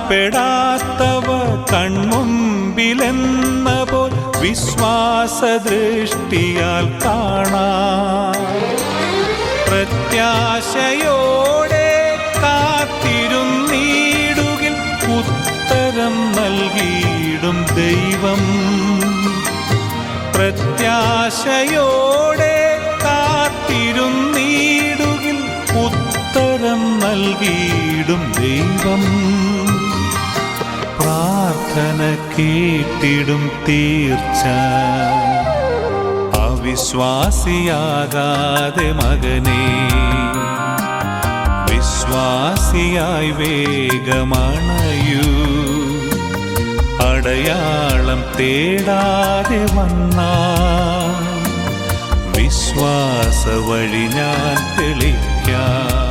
കാണപ്പെടാത്തവ കൺമുമ്പിലെന്ന പോൽ വിശ്വാസദൃഷ്ടിയാൽ കാണാം. പ്രത്യാശയോടെ കാത്തിരുന്നീടുകിൽ ഉത്തരം നൽകിയിടും ദൈവം. പ്രത്യാശയോടെ കാത്തിരുന്നീടുകിൽ ഉത്തരം നൽകിയിടും ദൈവം. പ്രാർത്ഥന കേട്ടിടും തീർച്ച. അവിശ്വാസിയാകാതെ മകനേ, വിശ്വാസിയായി വേഗമണയൂ. അടയാളം തേടാതെ വന്നാൽ വിശ്വാസ വഴി ഞാൻ തെളിക്കാം.